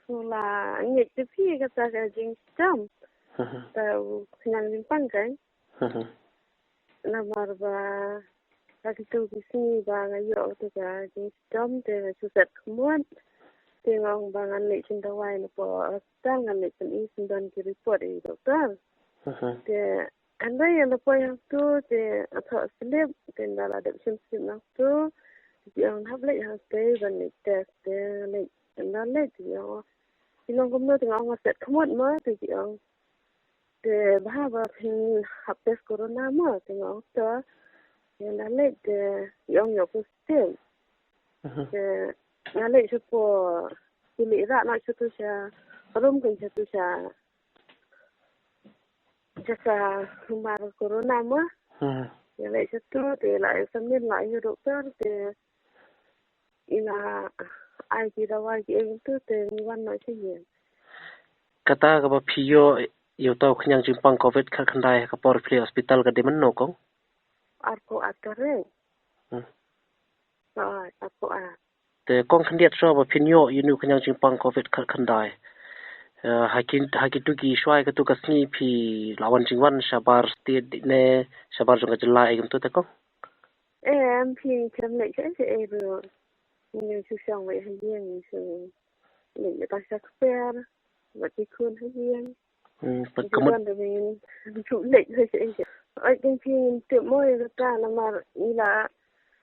là nghịch cái phi cái ta jing jam ta yang jing pangkai na marba akitu kisi ba ngayo to ka jing jam te suset kmuan te ngong bangan le chin dawai na po tangan le chin isin dan ki report e doktor te andai yang po yang tu te atho slip te ndala de sim sim na tu yang hab le yang te ban le test te le na le ti yo Ilong kumno tinggal ngaset kemud mah tu jiang. De bahaba pin hapes corona mah tinggal tu yang nalek de yang yo positif. De nalek supo pilih rak nak satu sya rum kan satu sya jasa humar corona mah. Yang lek satu de lai sambil lai doktor de ina ai kita wajib itu dengan macamnya. Kata kalau pio yo tahu kenyang jimpang COVID kandai ke Porfri Hospital ke di mana kong? Aku atare. Aku Te kong kandiat so apa pinyo yunu kenyang jimpang COVID kandai. Hakin tu ki swai ke tu kasni pi lawan jingwan sabar state ne sabar jong jelai gitu te kong? Em pi kem lek saya ero. Như chú xong vậy hay riêng sự mình người ta sắc phê và cái khuôn hay riêng chú quan để mình chủ lệnh thôi chứ ở trên phim tiệm môi người ta là mà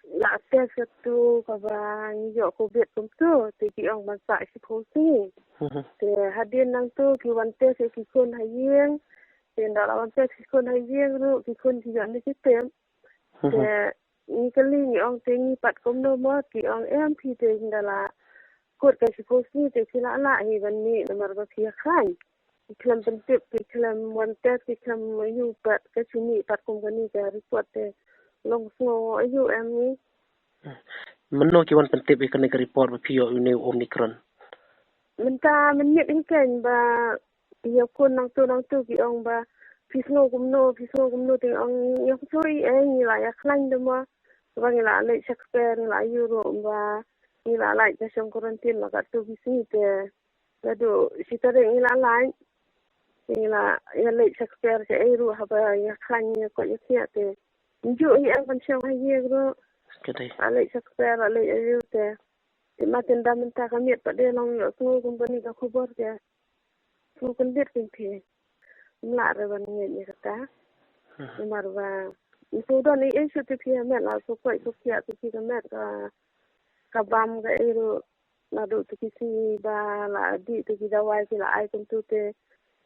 là test tu và nhiều cô Việt cũng tu thì chị ông bạn phải sẽ phô xí thì hạt điên năng tu thì bạn test sẽ cái khuôn hay riêng thì đó là bạn test cái khuôn hay riêng rồi cái khuôn thì dẫn đến cái tiệm thì ni kali ni ong tengi pat kom no mo ki ong MP te ndala kot ka siposi te sila la hi ban ni namar ba khia khai iklam pentip iklam wante iklam yu pat ka chuni pat kom gani ka report te long so ayu em ni Menno ki wan pentip ikan ke report ba pio uni Omicron menta menit ikan ba ya kon nang tu ki ong ba pisno kumno te ong yang soi ni la ya khlang de mo Vâng là lại sắc phê là Euro và như là lại cho trong quarantine là các tu visi thì là đủ chỉ tới đây là lại thì là lại sắc phê sẽ Euro hoặc là nhà khăn như có những chuyện thì ví dụ như anh vẫn trong hay gì đó lại sắc phê là lại Euro thì mà tiền đam ta cái miệt tại đây long nhỏ tôi cũng vẫn đi khu bớt kìa tôi cũng biết kinh thì lại rồi vẫn nghe như ta nhưng mà và Itu dah ni isu tu pihak met lah supaya supaya tu pihak met kabam ke itu nado tu kisi ba la di tu kita wai kila ai tentu te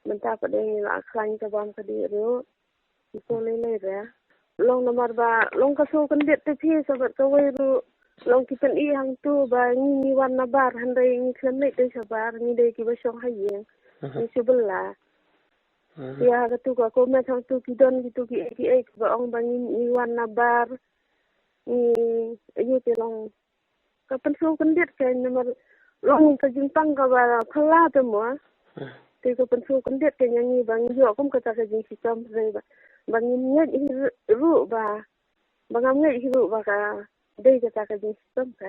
mentah pada ni la klan kabam ke di itu itu lele ya long nomor ba long kaso kan det tu pihak sabat kawai itu long kita i hang tu ba ni warna bar handai ni klan tu sabar ni dei kiba song hayeng ni sebelah Ya katu ka ko met hang tu kidon gitu ki ba ong bangin iwan nabar ni ayu te long ka pensu kendit ka nomor long ka jimpang ka ba khala te mo te ko pensu kendit ka nyanyi bang yo kum ka ta ka jing sikam re ba bangin nyet ru ba bangam ngai ru ba ka dei ka ta ka jing sikam ka